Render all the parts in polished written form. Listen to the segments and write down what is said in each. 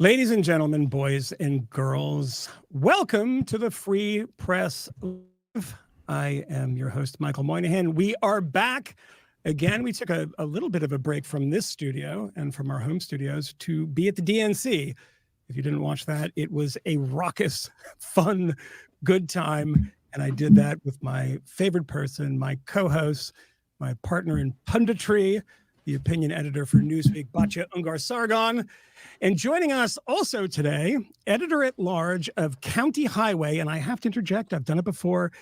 Ladies and gentlemen, boys and girls, welcome to the Free Press Live. I am your host, Michael Moynihan. We are back again. We took a little bit of a break from this studio and from our home studios to be at the DNC. If you didn't watch that, it was a raucous, fun, good time. And I did that with my favorite person, my co-host, my partner in punditry, the opinion editor for Newsweek, Batya Ungar-Sargon. And joining us also today, editor-at-large of County Highway, and I have to interject, I've done it before,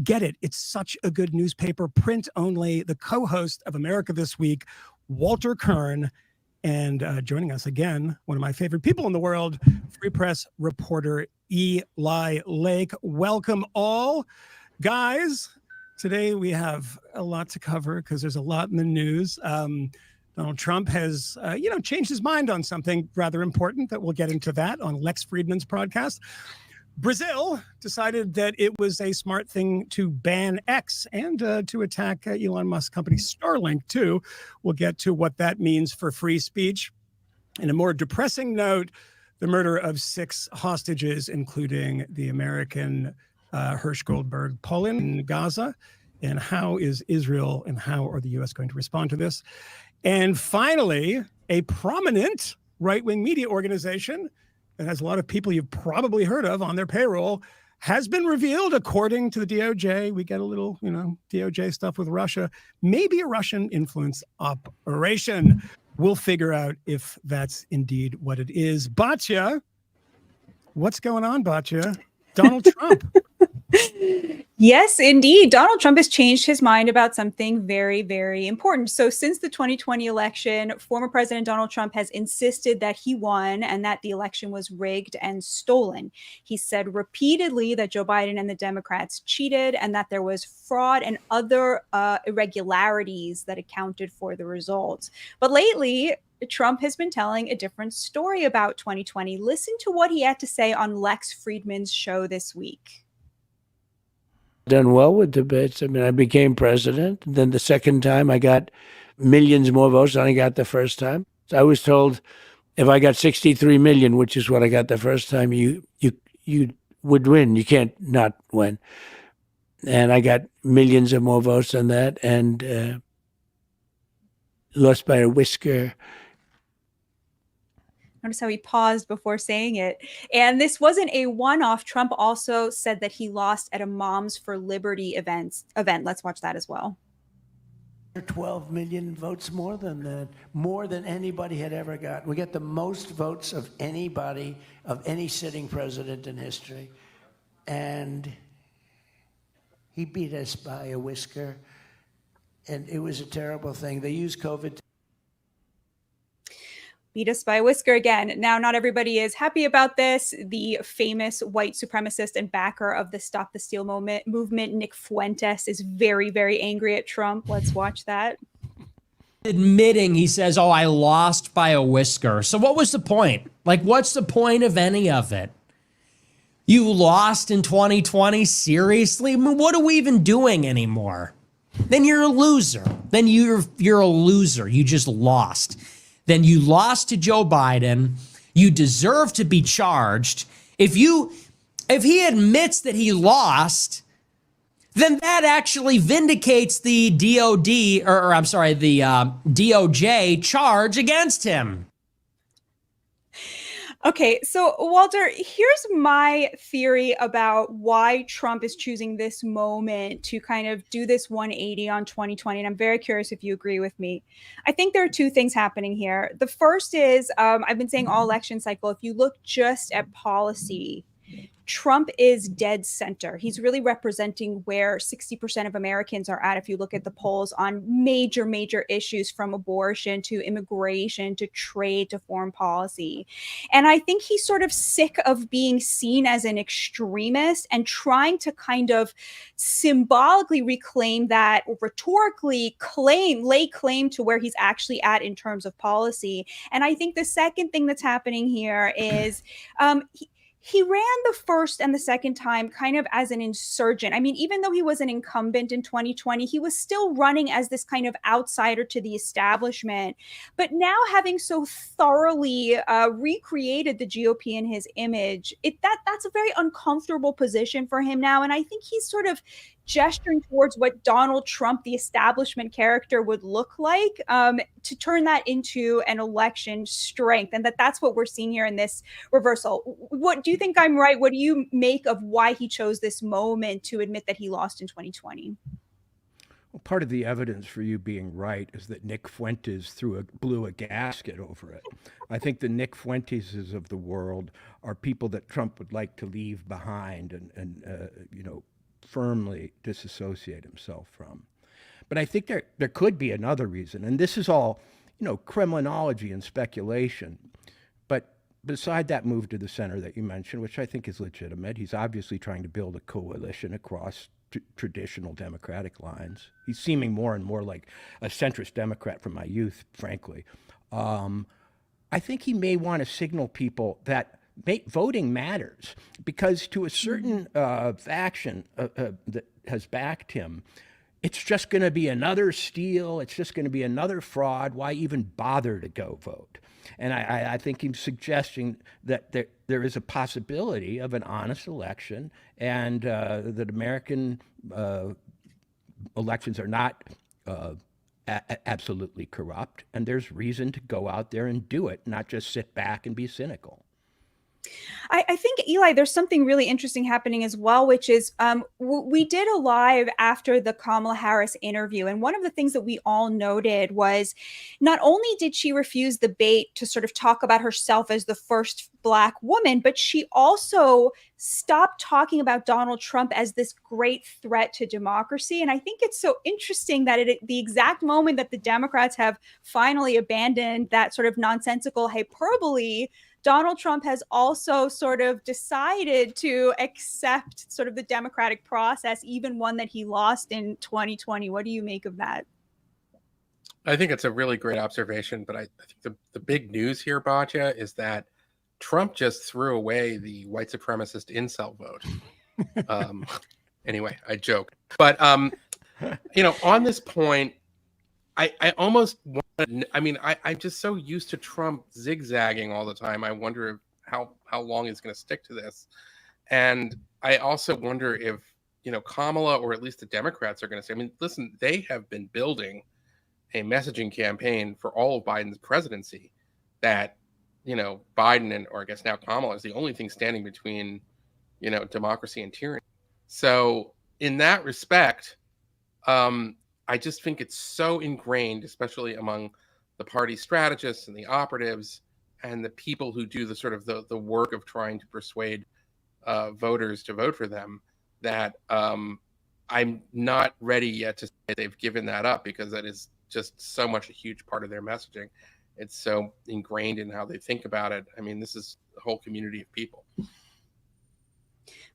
get it, it's such a good newspaper, print only, the co-host of America This Week, Walter Kirn, and joining us again, one of my favorite people in the world, Free Press reporter Eli Lake. Welcome all. Guys, today we have a lot to cover because there's a lot in the news. Donald Trump has, changed his mind on something rather important that we'll get into that on Lex Friedman's podcast. Brazil decided that it was a smart thing to ban X and to attack Elon Musk's company Starlink too. We'll get to what that means for free speech. In a more depressing note, the murder of 6 hostages, including the American Hirsch Goldberg Poland in Gaza. And how is Israel and how are the U.S. going to respond to this? And finally, a prominent right-wing media organization that has a lot of people you've probably heard of on their payroll has been revealed, according to the DOJ. We get a little, DOJ stuff with Russia, maybe a Russian influence operation. We'll figure out if that's indeed what it is. Batya, what's going on, Batya? Donald Trump. Yes, indeed. Donald Trump has changed his mind about something very, very important. So since the 2020 election, former President Donald Trump has insisted that he won and that the election was rigged and stolen. He said repeatedly that Joe Biden and the Democrats cheated and that there was fraud and other irregularities that accounted for the results. But lately, Trump has been telling a different story about 2020. Listen to what he had to say on Lex Friedman's show this week. Done well with debates. I mean, I became president. Then the second time I got millions more votes than I got the first time. So I was told if I got 63 million, which is what I got the first time, you would win. You can't not win. And I got millions of more votes than that and lost by a whisker. Notice how he paused before saying it. And this wasn't a one-off. Trump also said that he lost at a Moms for Liberty event. Let's watch that as well. 12 million votes more than that, more than anybody had ever got. We got the most votes of anybody, of any sitting president in history. And he beat us by a whisker. And it was a terrible thing. They used COVID beat us by a whisker again. Now, not everybody is happy about this. The famous white supremacist and backer of the Stop the Steal movement, Nick Fuentes, is very, very angry at Trump. Let's watch that. Admitting, he says, oh, I lost by a whisker. So what was the point? Like, what's the point of any of it? You lost in 2020? Seriously? I mean, what are we even doing anymore? Then you're a loser. Then you're a loser. You just lost. Then you lost to Joe Biden. You deserve to be charged. If he admits that he lost, then that actually vindicates the DOJ charge against him. Okay, so Walter, here's my theory about why Trump is choosing this moment to kind of do this 180 on 2020. And I'm very curious if you agree with me. I think there are 2 things happening here. The first is, I've been saying all election cycle, if you look just at policy, Trump is dead center. He's really representing where 60% of Americans are at. If you look at the polls on major, major issues from abortion to immigration to trade to foreign policy. And I think he's sort of sick of being seen as an extremist and trying to kind of symbolically reclaim that, or rhetorically lay claim to where he's actually at in terms of policy. And I think the second thing that's happening here is he ran the first and the second time kind of as an insurgent. I mean, even though he was an incumbent in 2020, he was still running as this kind of outsider to the establishment. But now, having so thoroughly recreated the GOP in his image, that's a very uncomfortable position for him now. And I think he's sort of gesturing towards what Donald Trump, the establishment character, would look like, to turn that into an election strength. And that's what we're seeing here in this reversal. What do you think I'm right? What do you make of why he chose this moment to admit that he lost in 2020? Well, part of the evidence for you being right is that Nick Fuentes blew a gasket over it. I think the Nick Fuenteses of the world are people that Trump would like to leave behind and firmly disassociate himself from. But I think there could be another reason, and this is all, criminology and speculation. But beside that move to the center that you mentioned, which I think is legitimate, he's obviously trying to build a coalition across traditional Democratic lines. He's seeming more and more like a centrist Democrat from my youth, frankly. I think he may want to signal people that voting matters, because to a certain faction that has backed him, it's just going to be another steal. It's just going to be another fraud. Why even bother to go vote? And I think he's suggesting that there is a possibility of an honest election, and that American elections are not absolutely corrupt, and there's reason to go out there and do it, not just sit back and be cynical. I think, Eli, there's something really interesting happening as well, which is we did a live after the Kamala Harris interview. And one of the things that we all noted was not only did she refuse the bait to sort of talk about herself as the first Black woman, but she also stopped talking about Donald Trump as this great threat to democracy. And I think it's so interesting that at the exact moment that the Democrats have finally abandoned that sort of nonsensical hyperbole, Donald Trump has also sort of decided to accept sort of the democratic process, even one that he lost in 2020. What do you make of that? I think it's a really great observation, but I think the big news here, Batya, is that Trump just threw away the white supremacist incel vote. Anyway, I joked. But, on this point, I almost want to, I'm just so used to Trump zigzagging all the time. I wonder how long he's going to stick to this. And I also wonder if, Kamala, or at least the Democrats, are going to say, listen, they have been building a messaging campaign for all of Biden's presidency that, Biden or I guess now Kamala is the only thing standing between, democracy and tyranny. So in that respect, I just think it's so ingrained, especially among the party strategists and the operatives and the people who do the sort of the work of trying to persuade voters to vote for them, that I'm not ready yet to say they've given that up, because that is just so much a huge part of their messaging. It's so ingrained in how they think about it. This is a whole community of people.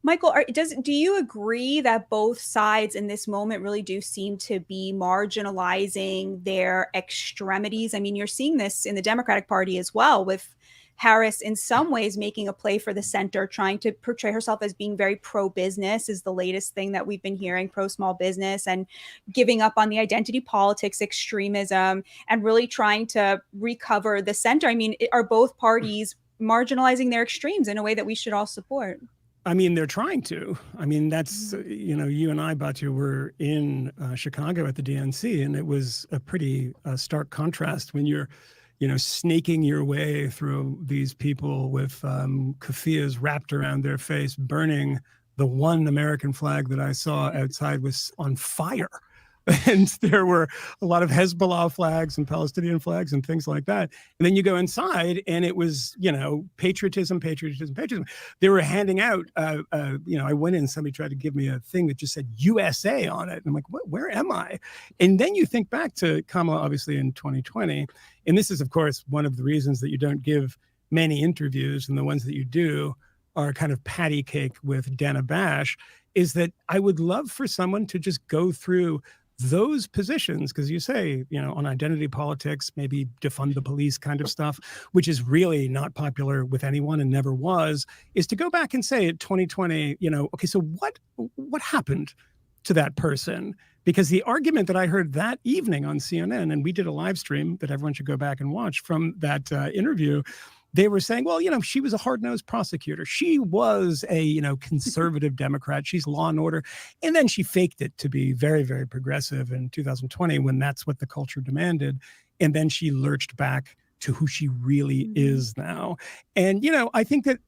Michael, do you agree that both sides in this moment really do seem to be marginalizing their extremities? You're seeing this in the Democratic Party as well, with Harris in some ways making a play for the center, trying to portray herself as being very pro-business is the latest thing that we've been hearing, pro-small business, and giving up on the identity politics extremism and really trying to recover the center. Are both parties marginalizing their extremes in a way that we should all support? They're trying to. That's, you and I, Batya, were in Chicago at the DNC, and it was a pretty stark contrast when you're, snaking your way through these people with keffiyehs wrapped around their face, burning the one American flag that I saw outside was on fire. And there were a lot of Hezbollah flags and Palestinian flags and things like that. And then you go inside and it was, patriotism. They were handing out, I went in, somebody tried to give me a thing that just said USA on it. And I'm like, where am I? And then you think back to Kamala, obviously, in 2020. And this is, of course, one of the reasons that you don't give many interviews, and the ones that you do are kind of patty cake with Dana Bash, is that I would love for someone to just go through those positions, because you say, on identity politics, maybe defund the police kind of stuff, which is really not popular with anyone and never was, is to go back and say at 2020, okay, so what happened to that person? Because the argument that I heard that evening on CNN, and we did a live stream that everyone should go back and watch from that interview, they were saying, well, she was a hard-nosed prosecutor. She was a, conservative Democrat. She's law and order. And then she faked it to be very, very progressive in 2020 when that's what the culture demanded. And then she lurched back to who she really is now. And, I think that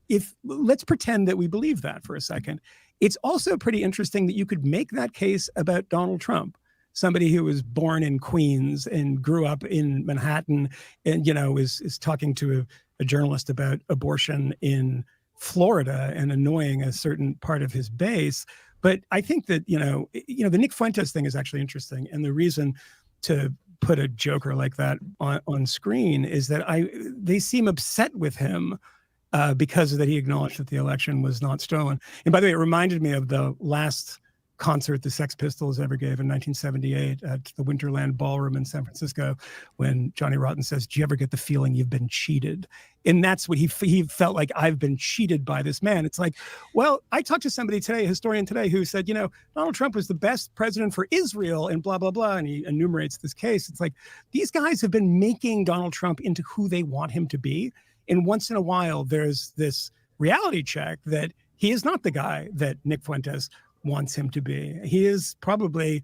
let's pretend that we believe that for a second. It's also pretty interesting that you could make that case about Donald Trump, somebody who was born in Queens and grew up in Manhattan and, is talking to a journalist about abortion in Florida and annoying a certain part of his base. But I think that, the Nick Fuentes thing is actually interesting. And the reason to put a joker like that on screen is that they seem upset with him because that he acknowledged that the election was not stolen. And by the way, it reminded me of the last concert the Sex Pistols ever gave in 1978 at the Winterland Ballroom in San Francisco, when Johnny Rotten says, "Do you ever get the feeling you've been cheated?" And that's what he felt like, I've been cheated by this man. It's like, well, I talked to somebody today, a historian today, who said, Donald Trump was the best president for Israel and blah, blah, blah. And he enumerates this case. It's like, these guys have been making Donald Trump into who they want him to be. And once in a while, there's this reality check that he is not the guy that Nick Fuentes wants him to be. He is probably,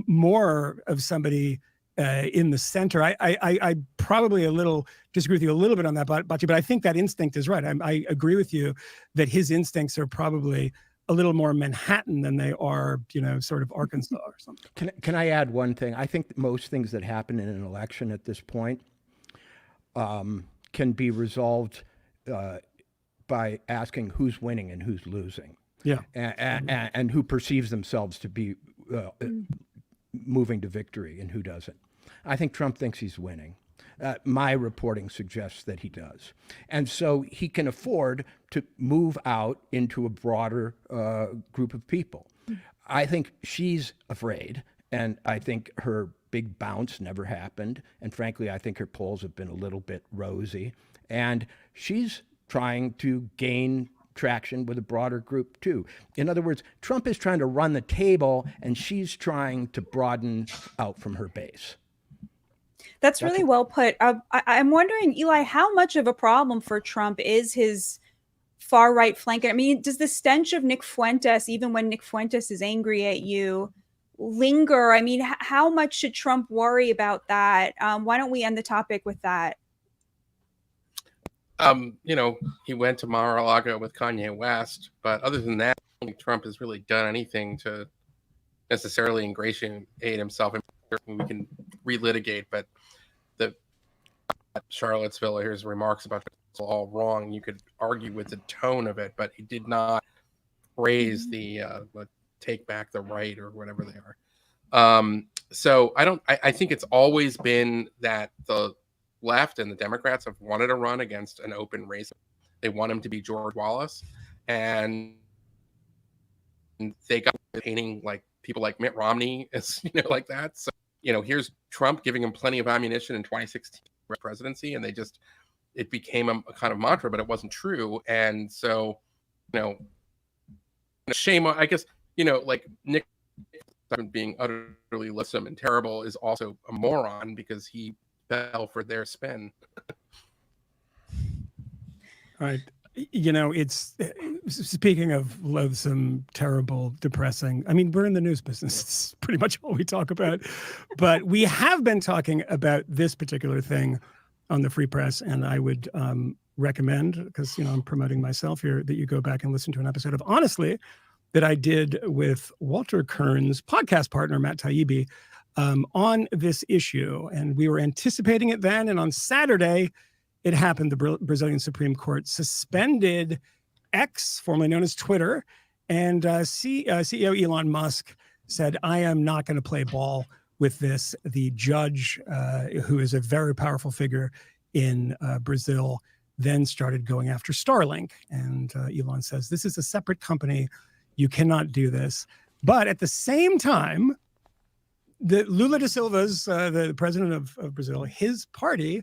more of somebody in the center. I probably disagree with you a little bit on that, Batya, but I think that instinct is right. I agree with you that his instincts are probably a little more Manhattan than they are, sort of Arkansas or something. Can I add one thing? I think that most things that happen in an election at this point can be resolved by asking who's winning and who's losing. Yeah. And who perceives themselves to be moving to victory and who doesn't. I think Trump thinks he's winning. My reporting suggests that he does. And so he can afford to move out into a broader group of people. I think she's afraid, and I think her big bounce never happened. And frankly, I think her polls have been a little bit rosy. And she's trying to gain traction with a broader group too. In other words, Trump is trying to run the table and she's trying to broaden out from her base. That's really well put. I'm wondering, Eli, how much of a problem for Trump is his far right flank? I mean, does the stench of Nick Fuentes, even when Nick Fuentes is angry at you, linger? I mean, how much should Trump worry about that? Why don't we end the topic with that? He went to Mar-a-Lago with Kanye West, but other than that, I don't think Trump has really done anything to necessarily ingratiate himself. We can relitigate, but the Charlottesville, his remarks about it's all wrong. You could argue with the tone of it, but he did not raise the take back the right or whatever they are. So I think it's always been that the left and the Democrats have wanted to run against an open race. They want him to be George Wallace, and they got painting like people like Mitt Romney as like that. So here's Trump giving him plenty of ammunition in 2016 presidency, and it became a kind of mantra, but it wasn't true. And so shame on, I guess, like Nick being utterly loathsome and terrible is also a moron because he fell for their spin. All right. It's speaking of loathsome, terrible, depressing. I mean, we're in the news business. It's pretty much all we talk about. But we have been talking about this particular thing on the Free Press, and I would recommend, because I'm promoting myself here, that you go back and listen to an episode of Honestly that I did with Walter Kirn's podcast partner, Matt Taibbi, on this issue. And we were anticipating it then. And on Saturday, it happened. The Brazilian Supreme Court suspended X, formerly known as Twitter, and CEO Elon Musk said, I am not going to play ball with this. The judge, who is a very powerful figure in Brazil, then started going after Starlink. And Elon says, this is a separate company. You cannot do this. But at the same time, the Lula da Silva's, the president of Brazil, his party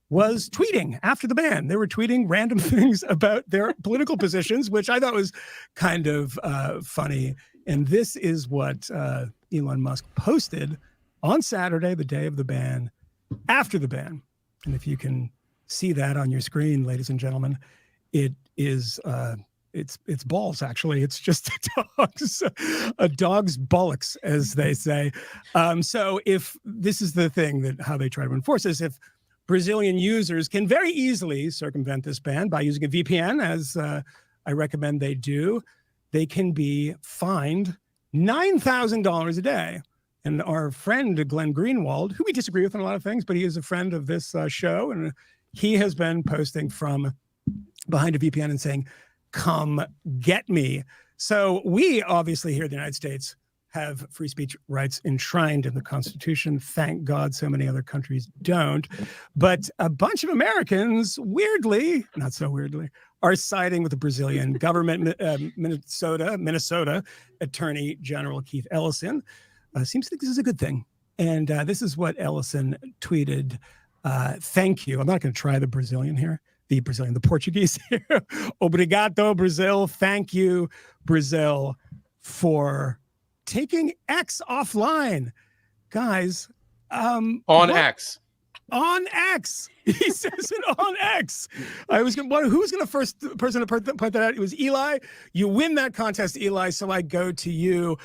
was tweeting after the ban. They were tweeting random things about their political positions, which I thought was kind of funny. And this is what Elon Musk posted on Saturday, the day of the ban, after the ban. And if you can see that on your screen, ladies and gentlemen, it is it's balls. Actually, it's just a dog's bollocks, as they say. So if this is the thing that how they try to enforce this, if Brazilian users can very easily circumvent this ban by using a VPN, as I recommend they do, they can be fined $9,000 a day. And our friend Glenn Greenwald, who we disagree with on a lot of things, but he is a friend of this show, and he has been posting from behind a VPN and saying, "Come get me." So we obviously here in the United States have free speech rights enshrined in the Constitution. Thank God so many other countries don't. But a bunch of Americans, weirdly, not so weirdly, are siding with the Brazilian government. Minnesota Attorney General Keith Ellison seems to think this is a good thing. And this is what Ellison tweeted. Thank you. I'm not going to try the Brazilian here. The Portuguese here. Obrigado, Brazil. Thank you, Brazil, for taking X offline. Guys. On X. On X. He says it on X. I was going to, who's going to first person to point that out? It was Eli. You win that contest, Eli. So I go to you.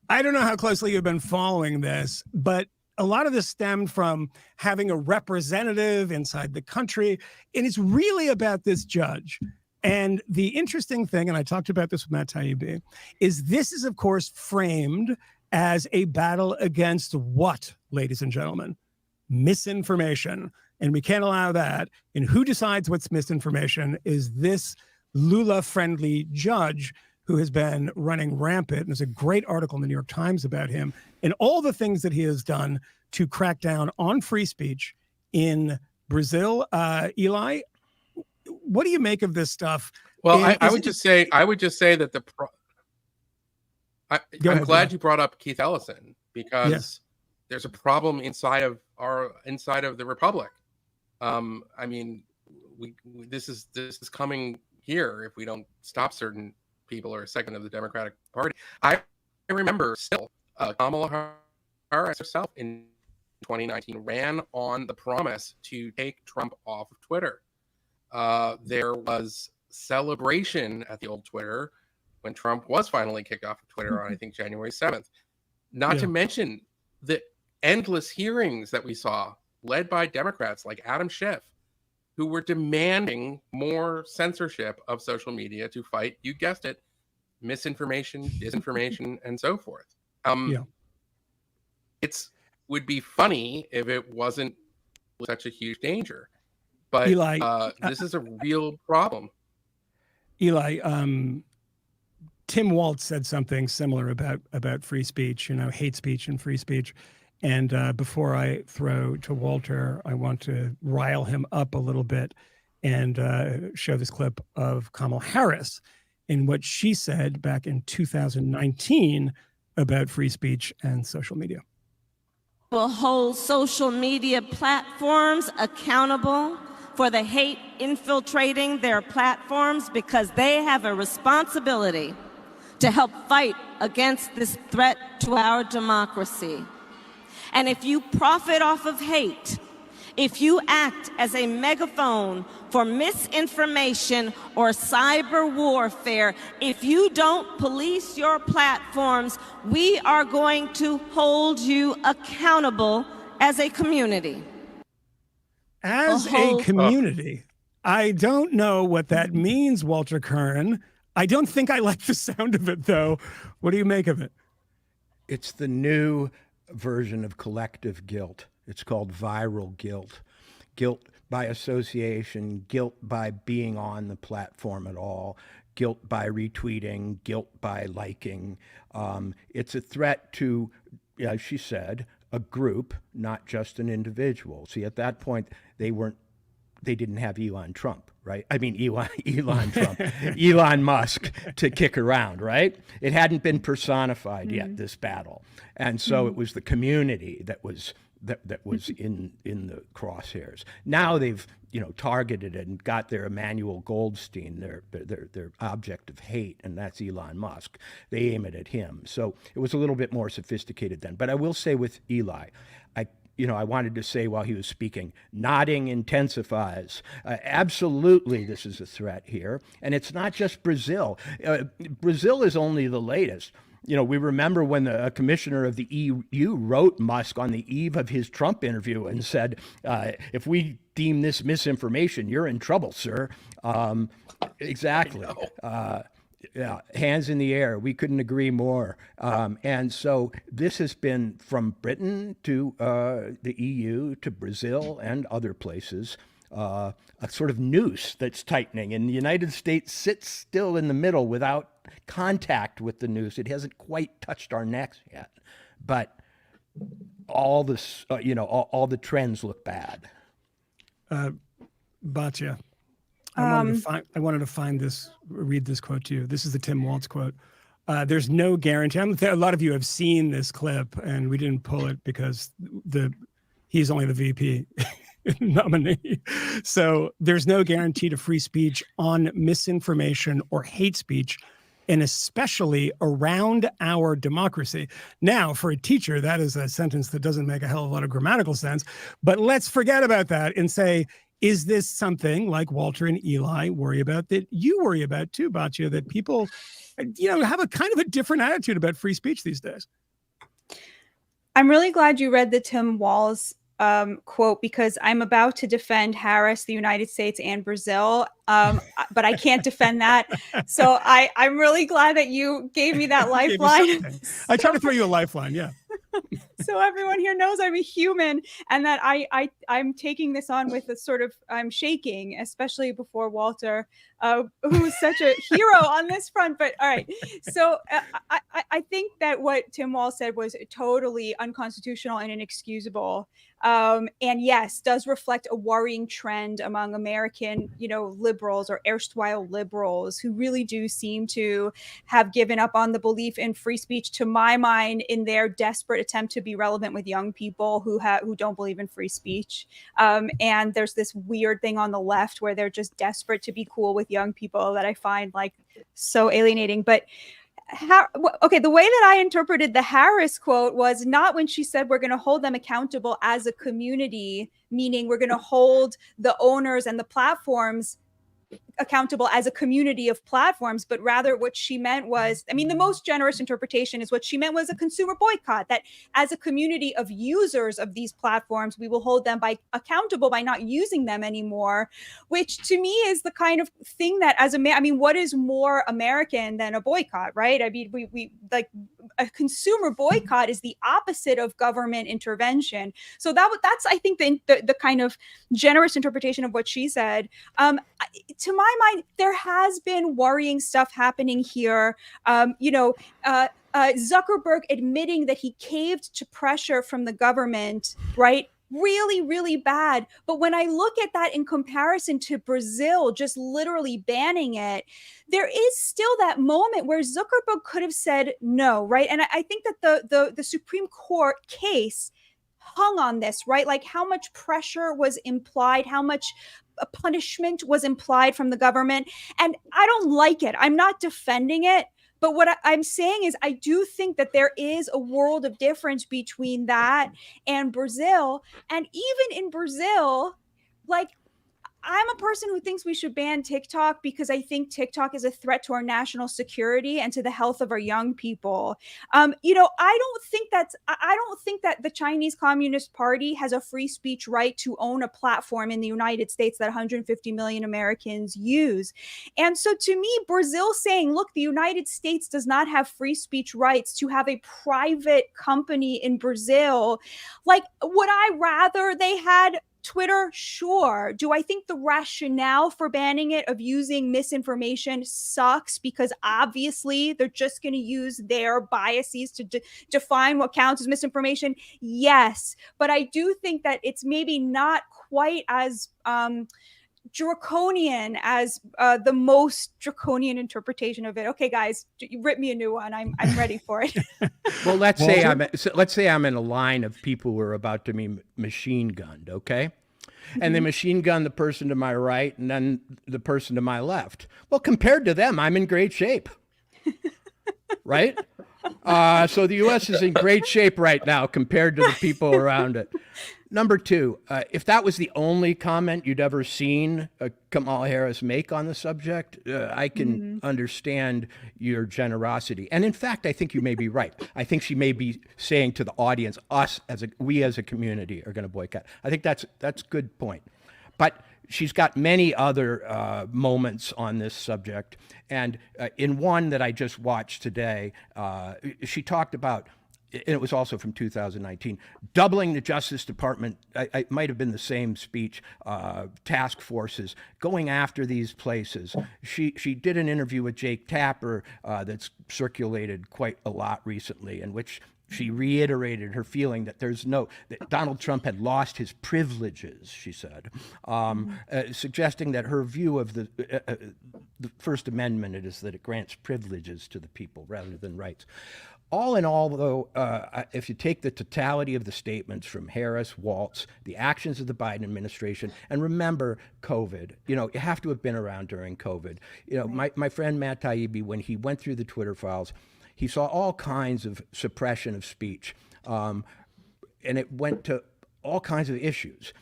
I don't know how closely you've been following this, but a lot of this stemmed from having a representative inside the country. And it's really about this judge. And the interesting thing, and I talked about this with Matt Taibbi, is this is, of course, framed as a battle against what, ladies and gentlemen? Misinformation. And we can't allow that. And who decides what's misinformation is this Lula-friendly judge who has been running rampant. And there's a great article in the New York Times about him and all the things that he has done to crack down on free speech in Brazil. Eli, what do you make of this stuff? Well, I would just say that I'm glad you brought up Keith Ellison, because there's a problem inside of the Republic. I mean, this is coming here if we don't stop certain people or a segment of the Democratic Party. I remember still Kamala Harris herself in 2019 ran on the promise to take Trump off of Twitter. There was celebration at the old Twitter when Trump was finally kicked off of Twitter on, I think, January 7th. Not to mention the endless hearings that we saw led by Democrats like Adam Schiff, who were demanding more censorship of social media to fight, you guessed it, misinformation, disinformation, and so forth. It would be funny if it wasn't such a huge danger. But Eli, this is a real problem. Eli, Tim Waltz said something similar about free speech, hate speech and free speech. And before I throw to Walter, I want to rile him up a little bit and show this clip of Kamala Harris and what she said back in 2019 about free speech and social media. Will hold social media platforms accountable for the hate infiltrating their platforms, because they have a responsibility to help fight against this threat to our democracy. And if you profit off of hate, if you act as a megaphone for misinformation or cyber warfare, if you don't police your platforms, we are going to hold you accountable as a community. As a community, I don't know what that means, Walter Kirn. I don't think I like the sound of it, though. What do you make of it? It's the new version of collective guilt. It's called viral guilt. Guilt by association, guilt by being on the platform at all, guilt by retweeting, guilt by liking. It's a threat to, as she said, a group, not just an individual. See, at that point, they weren't they didn't have Elon Trump, right? I mean, Elon Trump, Elon Musk to kick around, right? It hadn't been personified yet, this battle. And so it was the community that was in the crosshairs. Now they've, targeted it and got their Emmanuel Goldstein, their object of hate, and that's Elon Musk. They aim it at him. So it was a little bit more sophisticated then. But I will say with Eli, I wanted to say while he was speaking, nodding intensifies. Absolutely, this is a threat here. And it's not just Brazil. Brazil is only the latest. We remember when the commissioner of the EU wrote Musk on the eve of his Trump interview and said, if we deem this misinformation, you're in trouble, sir. Exactly. Yeah, hands in the air. We couldn't agree more. And so this has been from Britain to the EU to Brazil and other places, a sort of noose that's tightening. And the United States sits still in the middle without contact with the noose. It hasn't quite touched our necks yet. But all this, all the trends look bad. Batya, I wanted to read this quote to you. This is the Tim Walz quote. There's no guarantee. A lot of you have seen this clip, and we didn't pull it because he's only the VP nominee. So there's no guarantee to free speech on misinformation or hate speech, and especially around our democracy. Now, for a teacher, that is a sentence that doesn't make a hell of a lot of grammatical sense. But let's forget about that and say, is this something like Walter and Eli worry about that you worry about too, Batya, that people, have a kind of a different attitude about free speech these days? I'm really glad you read the Tim Walz quote, because I'm about to defend Harris, the United States, and Brazil, but I can't defend that. So I'm really glad that you gave me that lifeline. I try to throw you a lifeline, yeah. So everyone here knows I'm a human, and that I'm taking this on with a sort of, I'm shaking, especially before Walter, who's such a hero on this front. But all right, so I think that what Tim Walz said was totally unconstitutional and inexcusable. And yes, does reflect a worrying trend among American, liberals or erstwhile liberals who really do seem to have given up on the belief in free speech, to my mind, in their desperate attempt to be relevant with young people who don't believe in free speech. And there's this weird thing on the left where they're just desperate to be cool with young people that I find like so alienating. But the way that I interpreted the Harris quote was not when she said we're going to hold them accountable as a community, meaning we're going to hold the owners and the platforms accountable as a community of platforms, but rather what she meant was, the most generous interpretation is what she meant was a consumer boycott, that as a community of users of these platforms, we will hold them accountable by not using them anymore, which to me is the kind of thing that what is more American than a boycott, right? We like a consumer boycott is the opposite of government intervention. So that's, I think, the kind of generous interpretation of what she said. To my mind, there has been worrying stuff happening here. Zuckerberg admitting that he caved to pressure from the government, right? Really, really bad. But when I look at that in comparison to Brazil just literally banning it, there is still that moment where Zuckerberg could have said no, right? And I think that the Supreme Court case hung on this, right? Like how much pressure was implied, how much punishment was implied from the government. And I don't like it. I'm not defending it. But what I'm saying is I do think that there is a world of difference between that and Brazil. And even in Brazil, like, I'm a person who thinks we should ban TikTok because I think TikTok is a threat to our national security and to the health of our young people. I don't think that the Chinese Communist Party has a free speech right to own a platform in the United States that 150 million Americans use. And so to me, Brazil saying, look, the United States does not have free speech rights to have a private company in Brazil. Like, would I rather they had Twitter, sure. Do I think the rationale for banning it of using misinformation sucks because obviously they're just going to use their biases to define what counts as misinformation? Yes. But I do think that it's maybe not quite as draconian as the most draconian interpretation of it. Okay, guys, rip me a new one. I'm ready for it. Well, let's say I'm in a line of people who are about to be machine gunned, okay? And they machine gun the person to my right and then the person to my left. Well, compared to them, I'm in great shape, right? So the U.S. is in great shape right now compared to the people around it. Number two, if that was the only comment you'd ever seen Kamala Harris make on the subject, I can understand your generosity. And in fact, I think you may be right. I think she may be saying to the audience, we as a community are going to boycott. I think that's a good point. But she's got many other moments on this subject. And in one that I just watched today, she talked about, and it was also from 2019, doubling the Justice Department. It might have been the same speech, task forces, going after these places. She did an interview with Jake Tapper that's circulated quite a lot recently, in which she reiterated her feeling that that Donald Trump had lost his privileges, she said, suggesting that her view of the First Amendment is that it grants privileges to the people rather than rights. All in all, though, if you take the totality of the statements from Harris, Waltz, the actions of the Biden administration, and remember COVID, you have to have been around during COVID. My friend Matt Taibbi, when he went through the Twitter files, he saw all kinds of suppression of speech, and it went to all kinds of issues.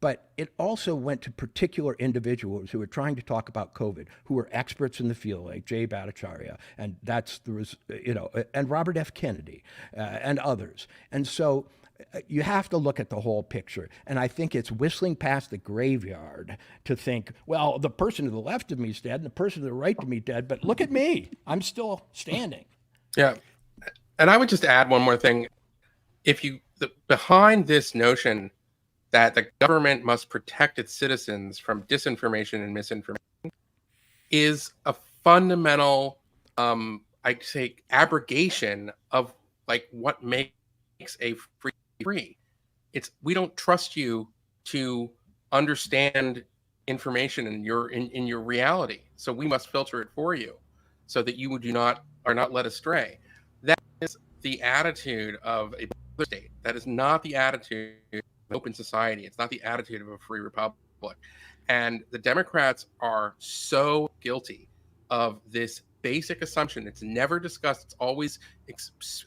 But it also went to particular individuals who were trying to talk about COVID, who were experts in the field, like Jay Bhattacharya, and and Robert F. Kennedy, and others. And so you have to look at the whole picture. And I think it's whistling past the graveyard to think, well, the person to the left of me is dead and the person to the right of me is dead, but look at me, I'm still standing. Yeah. And I would just add one more thing. Behind this notion that the government must protect its citizens from disinformation and misinformation is a fundamental, I'd say, abrogation of what makes a free. It's we don't trust you to understand information in your reality, so we must filter it for you, so that you are not led astray. That is the attitude of a state. That is not the attitude open society. It's not the attitude of a free republic. And the Democrats are so guilty of this basic assumption. It's never discussed. It's always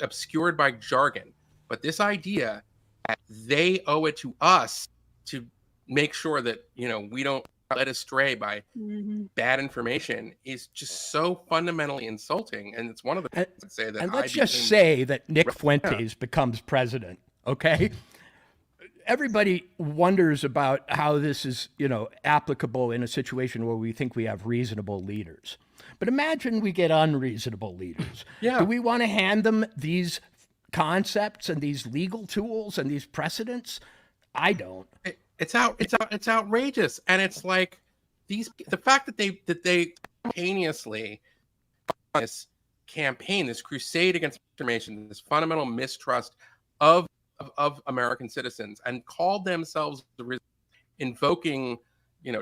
obscured by jargon. But this idea that they owe it to us to make sure that, we don't led astray by bad information is just so fundamentally insulting. And it's one of the things I'd say that. And let's just say that Nick Fuentes becomes president, okay? Everybody wonders about how this is, applicable in a situation where we think we have reasonable leaders. But imagine we get unreasonable leaders. Yeah. Do we want to hand them these concepts and these legal tools and these precedents? I don't. It's outrageous, and it's like the fact that they spontaneously this campaign, this crusade against information, this fundamental mistrust of American citizens, and called themselves invoking,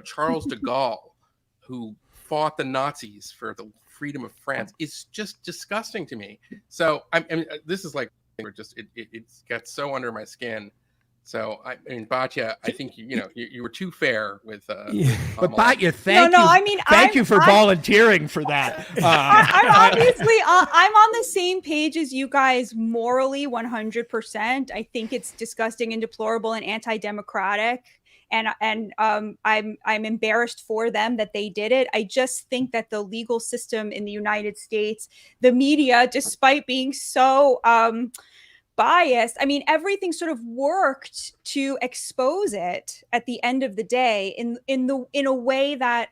Charles de Gaulle, who fought the Nazis for the freedom of France, is just disgusting to me. So I mean, this is it gets so under my skin. So Batya, I think you were too fair with. But Batya, thank you for volunteering for that. I'm on the same page as you guys morally, 100%. I think it's disgusting and deplorable and anti-democratic, and I'm embarrassed for them that they did it. I just think that the legal system in the United States, the media, despite being so biased, I mean, everything sort of worked to expose it at the end of the day in a way that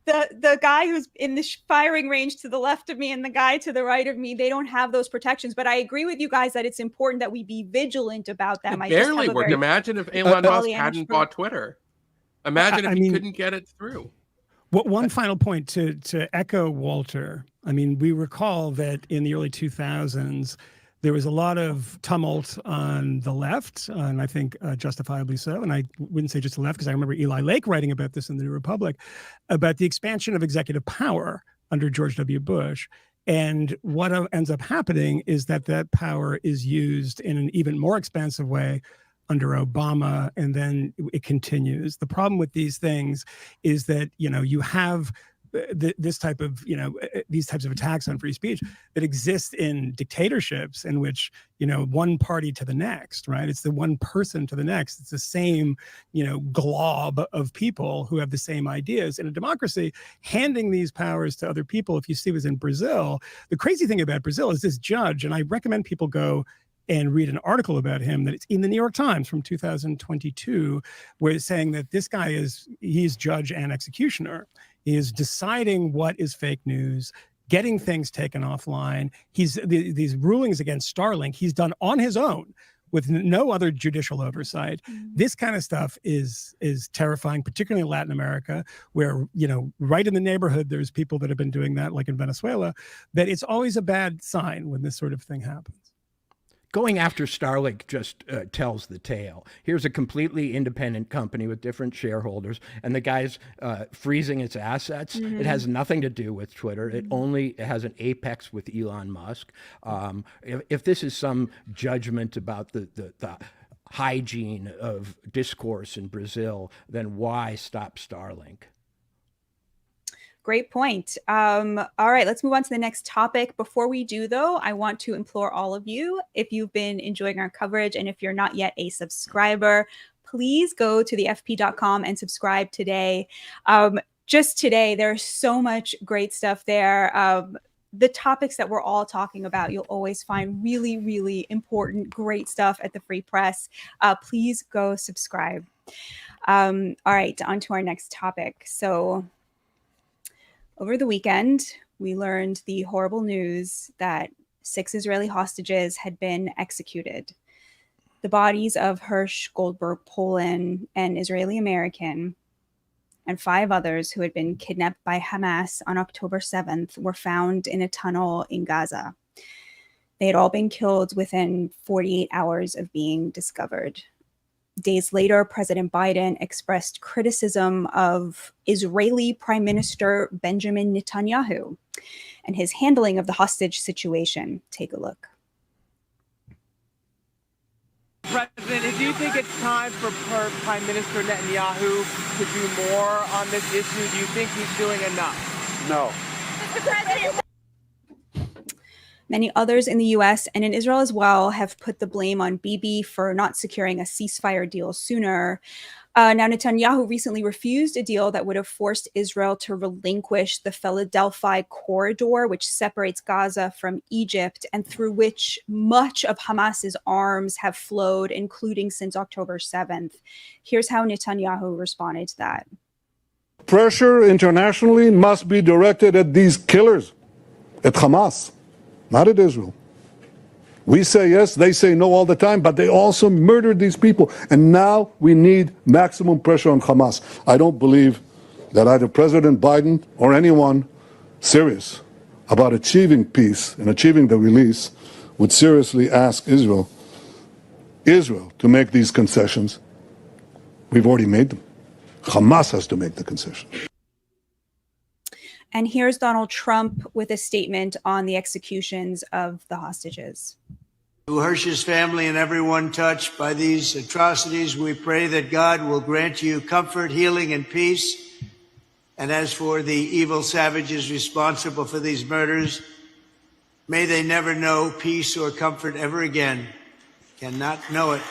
the guy who's in the firing range to the left of me and the guy to the right of me, they don't have those protections. But I agree with you guys that it's important that we be vigilant about them. It barely worked. Imagine if Elon Musk hadn't bought Twitter. Imagine if he couldn't get it through. One final point to echo Walter. I mean, we recall that in the early 2000s, there was a lot of tumult on the left, and I think justifiably so. And I wouldn't say just the left, because I remember Eli Lake writing about this in the New Republic, about the expansion of executive power under George W. Bush. And what ends up happening is that power is used in an even more expansive way under Obama, and then it continues. The problem with these things is that, you have this type of, these types of attacks on free speech that exist in dictatorships in which, one party to the next, right? It's the one person to the next. It's the same, glob of people who have the same ideas. In a democracy, handing these powers to other people, if you see what's in Brazil, the crazy thing about Brazil is this judge, and I recommend people go and read an article about him that it's in the New York Times from 2022, where it's saying that this guy he's judge and executioner. He is deciding what is fake news, getting things taken offline. These rulings against Starlink, he's done on his own with no other judicial oversight. This kind of stuff is terrifying, particularly in Latin America, where, right in the neighborhood, there's people that have been doing that, like in Venezuela, that it's always a bad sign when this sort of thing happens. Going after Starlink just tells the tale. Here's a completely independent company with different shareholders, and the guy's freezing its assets. Mm-hmm. It has nothing to do with Twitter. It only has an apex with Elon Musk. If this is some judgment about the hygiene of discourse in Brazil, then why stop Starlink? Great point. All right, let's move on to the next topic. Before we do, though, I want to implore all of you, if you've been enjoying our coverage and if you're not yet a subscriber, please go to thefp.com and subscribe today. Just today, there's so much great stuff there. The topics that we're all talking about, you'll always find really, really important, great stuff at the Free Press. Please go subscribe. All right, on to our next topic. So, over the weekend, we learned the horrible news that 6 Israeli hostages had been executed. The bodies of Hirsch Goldberg, Poland, an Israeli American, and 5 others who had been kidnapped by Hamas on October 7th were found in a tunnel in Gaza. They had all been killed within 48 hours of being discovered. Days later, President Biden expressed criticism of Israeli Prime Minister Benjamin Netanyahu and his handling of the hostage situation. Take a look. President, do you think it's time for Prime Minister Netanyahu to do more on this issue? Do you think he's doing enough? No. Mr. President. Many others in the U.S. and in Israel as well have put the blame on Bibi for not securing a ceasefire deal sooner. Now, Netanyahu recently refused a deal that would have forced Israel to relinquish the Philadelphia corridor, which separates Gaza from Egypt and through which much of Hamas's arms have flowed, including since October 7th. Here's how Netanyahu responded to that. Pressure internationally must be directed at these killers, at Hamas, not at Israel. We say yes, they say no all the time, but they also murdered these people. And now we need maximum pressure on Hamas. I don't believe that either President Biden or anyone serious about achieving peace and achieving the release would seriously ask Israel to make these concessions. We've already made them. Hamas has to make the concession. And here's Donald Trump with a statement on the executions of the hostages. To Hirsch's family and everyone touched by these atrocities, we pray that God will grant you comfort, healing, and peace. And as for the evil savages responsible for these murders, may they never know peace or comfort ever again. Cannot know it.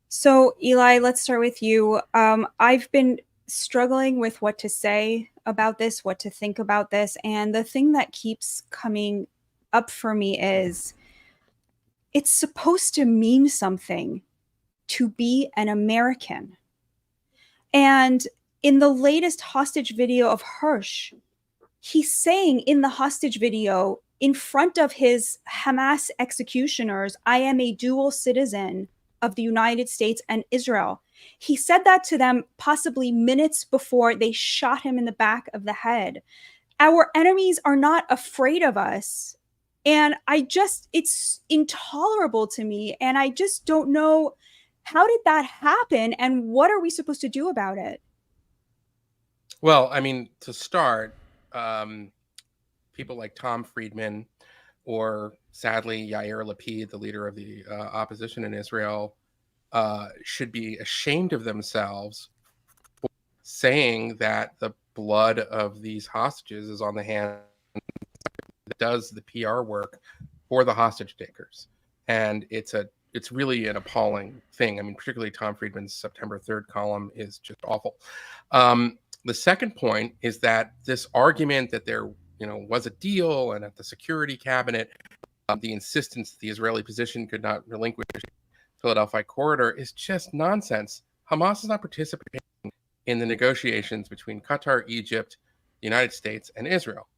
So, Eli, let's start with you. I've been struggling with what to say about this, what to think about this. And the thing that keeps coming up for me is it's supposed to mean something to be an American. And in the latest hostage video of Hirsch, he's saying in the hostage video in front of his Hamas executioners, I am a dual citizen of the United States and Israel. He said that to them possibly minutes before they shot him in the back of the head. Our enemies are not afraid of us. And it's intolerable to me. And I just don't know, how did that happen? And what are we supposed to do about it? Well, I mean, to start, people like Tom Friedman or sadly Yair Lapid, the leader of the opposition in Israel, should be ashamed of themselves for saying that the blood of these hostages is on the hand that does the PR work for the hostage takers. And it's really an appalling thing. I mean, particularly Tom Friedman's September 3rd column is just awful. The second point is that this argument that there, was a deal, and at the Security Cabinet, the insistence that the Israeli position could not relinquish the Philadelphia corridor is just nonsense. Hamas is not participating in the negotiations between Qatar, Egypt, the United States, and Israel.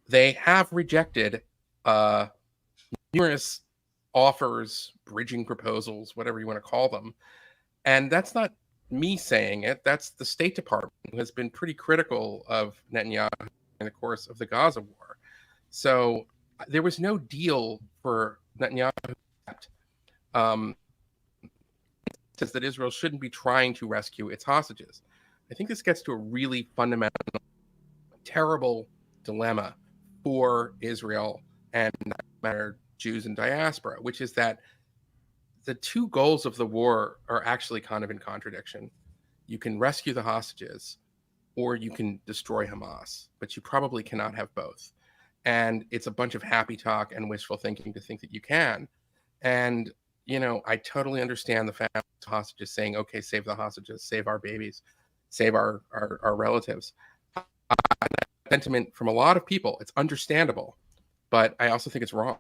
They have rejected numerous offers, bridging proposals, whatever you want to call them. And that's not me saying it. That's the State Department, who has been pretty critical of Netanyahu in the course of the Gaza war. So there was no deal for Netanyahu to accept. Says that Israel shouldn't be trying to rescue its hostages. I think this gets to a really fundamental, terrible dilemma for Israel and Jews in diaspora, which is that the two goals of the war are actually kind of in contradiction. You can rescue the hostages or you can destroy Hamas, but you probably cannot have both. And it's a bunch of happy talk and wishful thinking to think that you can. And, I totally understand the families of hostages saying, okay, save the hostages, save our babies, save our relatives. Sentiment from a lot of people, it's understandable, but I also think it's wrong.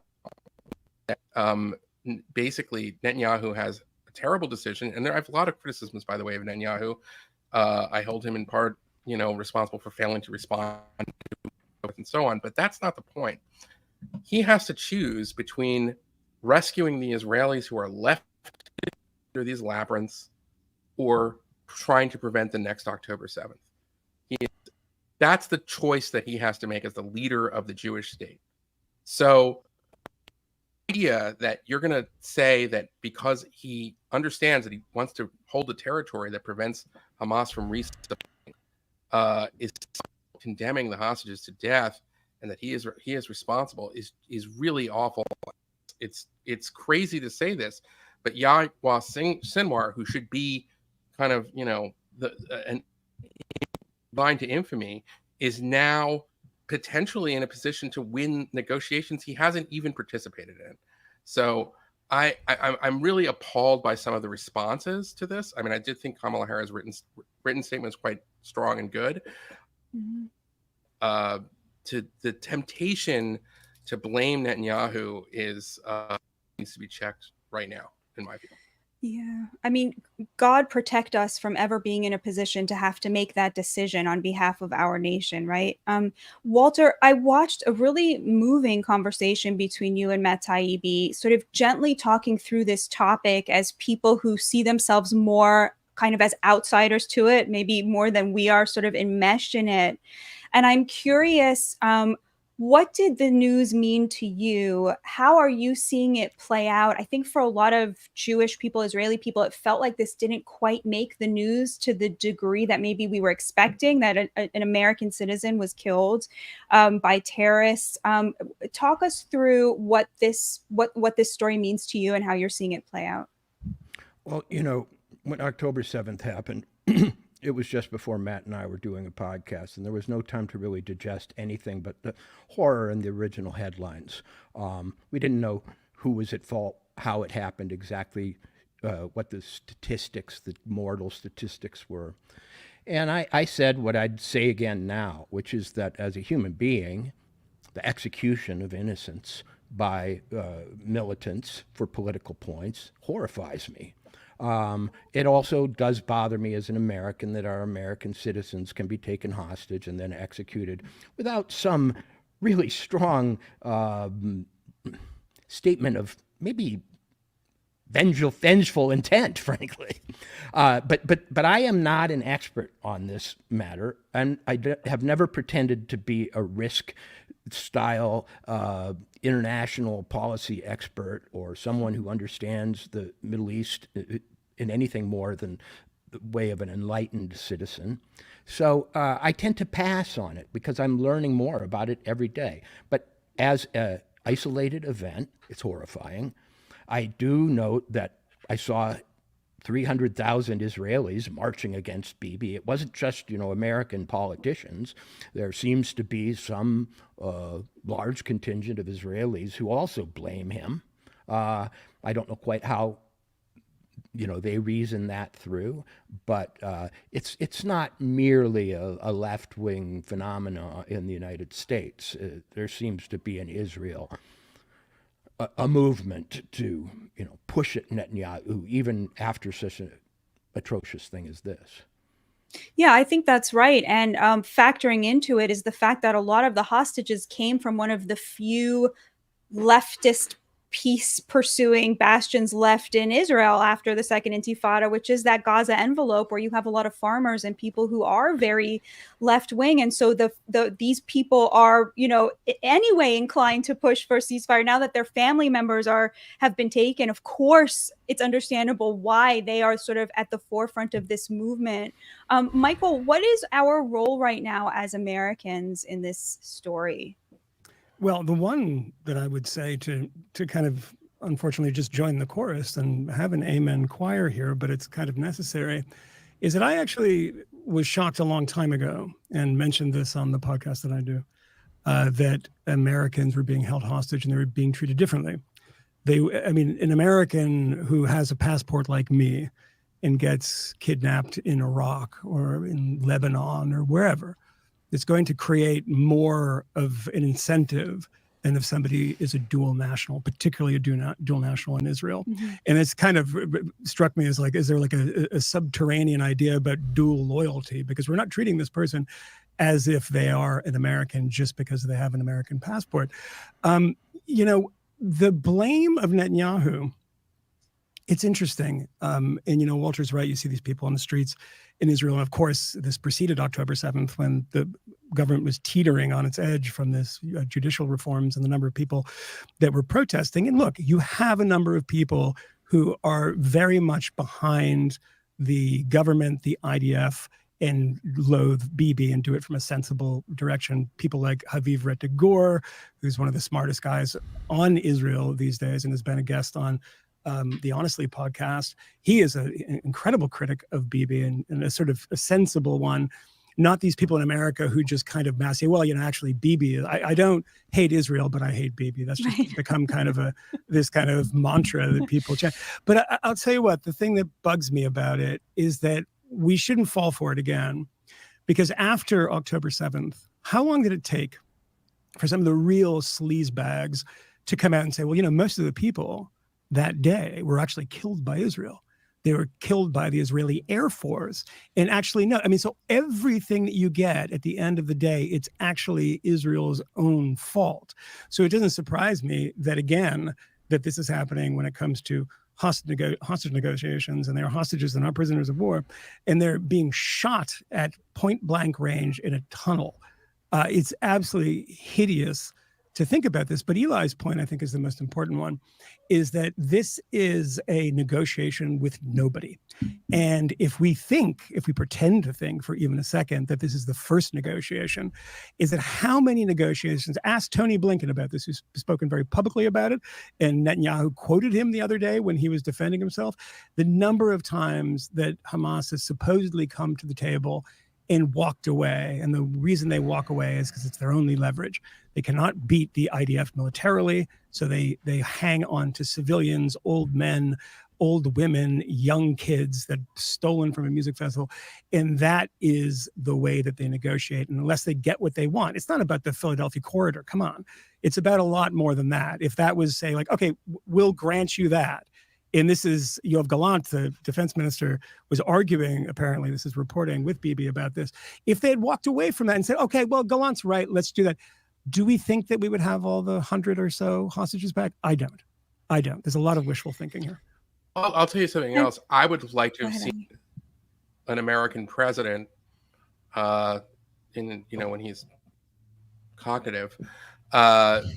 Basically, Netanyahu has a terrible decision, and I have a lot of criticisms, by the way, of Netanyahu. I hold him in part, responsible for failing to respond and so on, but that's not the point. He has to choose between rescuing the Israelis who are left under these labyrinths or trying to prevent the next October 7th. That's the choice that he has to make as the leader of the Jewish state. So the idea that you're going to say that because he understands that he wants to hold a territory that prevents Hamas from is condemning the hostages to death and that he is responsible is really awful. It's crazy to say this, but Yahya Sinwar, who should be kind of, an line to infamy, is now potentially in a position to win negotiations he hasn't even participated in. So I'm really appalled by some of the responses to this. I mean, I did think Kamala Harris' written statement was quite strong and good. Mm-hmm. To the temptation to blame Netanyahu needs to be checked right now, in my view. Yeah. I mean, God protect us from ever being in a position to have to make that decision on behalf of our nation, right? Walter, I watched a really moving conversation between you and Matt Taibbi, sort of gently talking through this topic as people who see themselves more kind of as outsiders to it, maybe more than we are sort of enmeshed in it. And I'm curious, what did the news mean to you? How are you seeing it play out? I think for a lot of Jewish people, Israeli people, it felt like this didn't quite make the news to the degree that maybe we were expecting, that an American citizen was killed by terrorists. Talk us through what this story means to you and how you're seeing it play out. Well, when October 7th happened, it was just before Matt and I were doing a podcast, and there was no time to really digest anything but the horror and the original headlines. We didn't know who was at fault, how it happened exactly, what the statistics, the mortal statistics were. And I said what I'd say again now, which is that as a human being, the execution of innocents by militants for political points horrifies me. It also does bother me as an American that our American citizens can be taken hostage and then executed without some really strong statement of maybe vengeful intent, frankly. But I am not an expert on this matter, and have never pretended to be a risk-style international policy expert or someone who understands the Middle East in anything more than the way of an enlightened citizen. So I tend to pass on it because I'm learning more about it every day. But as an isolated event, it's horrifying. I do note that I saw 300,000 Israelis marching against Bibi. It wasn't just, American politicians. There seems to be some large contingent of Israelis who also blame him. I don't know quite how, they reason that through, but it's not merely a left-wing phenomenon in the United States. There seems to be in Israel a movement to, push at Netanyahu even after such an atrocious thing as this. Yeah, I think that's right. And factoring into it is the fact that a lot of the hostages came from one of the few leftist peace pursuing bastions left in Israel after the Second Intifada, which is that Gaza envelope where you have a lot of farmers and people who are very left wing. And so these people are, anyway inclined to push for ceasefire now that their family members have been taken. Of course, it's understandable why they are sort of at the forefront of this movement. Michael, what is our role right now as Americans in this story? Well, the one that I would say to kind of unfortunately just join the chorus and have an amen choir here, but it's kind of necessary, is that I actually was shocked a long time ago and mentioned this on the podcast that I do, that Americans were being held hostage and they were being treated differently. An American who has a passport like me and gets kidnapped in Iraq or in Lebanon or wherever, it's going to create more of an incentive than if somebody is a dual national, particularly a dual national in Israel. Mm-hmm. And it's kind of struck me as like, is there like a subterranean idea about dual loyalty? Because we're not treating this person as if they are an American just because they have an American passport. The blame of Netanyahu, it's interesting. And, Walter's right. You see these people on the streets in Israel. And of course, this preceded October 7th when the government was teetering on its edge from this judicial reforms and the number of people that were protesting. And look, you have a number of people who are very much behind the government, the IDF, and loathe Bibi and do it from a sensible direction. People like Haviv Rettig-Gur, who's one of the smartest guys on Israel these days and has been a guest on the Honestly podcast. He is an incredible critic of Bibi and a sort of a sensible one, not these people in America who just kind of say, well, actually Bibi, I don't hate Israel, but I hate Bibi. That's just become kind of this kind of mantra that people chant. But I'll tell you what, the thing that bugs me about it is that we shouldn't fall for it again, because after October 7th, how long did it take for some of the real sleazebags to come out and say, well, most of the people that day were actually killed by Israel. They were killed by the Israeli Air Force. And actually, no, so everything that you get at the end of the day, it's actually Israel's own fault. So it doesn't surprise me that, again, that this is happening when it comes to hostage negotiations, and they're hostages, they're not prisoners of war, and they're being shot at point blank range in a tunnel. It's absolutely hideous to think about this. But Eli's point, I think, is the most important one, is that this is a negotiation with nobody. And if we pretend to think for even a second that this is the first negotiation, is that how many negotiations, ask Tony Blinken about this, who's spoken very publicly about it, and Netanyahu quoted him the other day when he was defending himself, the number of times that Hamas has supposedly come to the table and walked away. And the reason they walk away is because it's their only leverage. They cannot beat the IDF militarily, so they hang on to civilians, old men, old women, young kids that stolen from a music festival. And that is the way that they negotiate. And unless they get what they want, it's not about the Philadelphia corridor. Come on. It's about a lot more than that. If that was, say, like, okay, we'll grant you that And this is Yoav Gallant, the defense minister, was arguing, apparently, this is reporting with Bibi about this. If they had walked away from that and said, okay, well, Gallant's right, let's do that. Do we think that we would have all the 100 or so hostages back? I don't. There's a lot of wishful thinking here. I'll tell you something else. I would like to have seen an American president, when he's cognitive,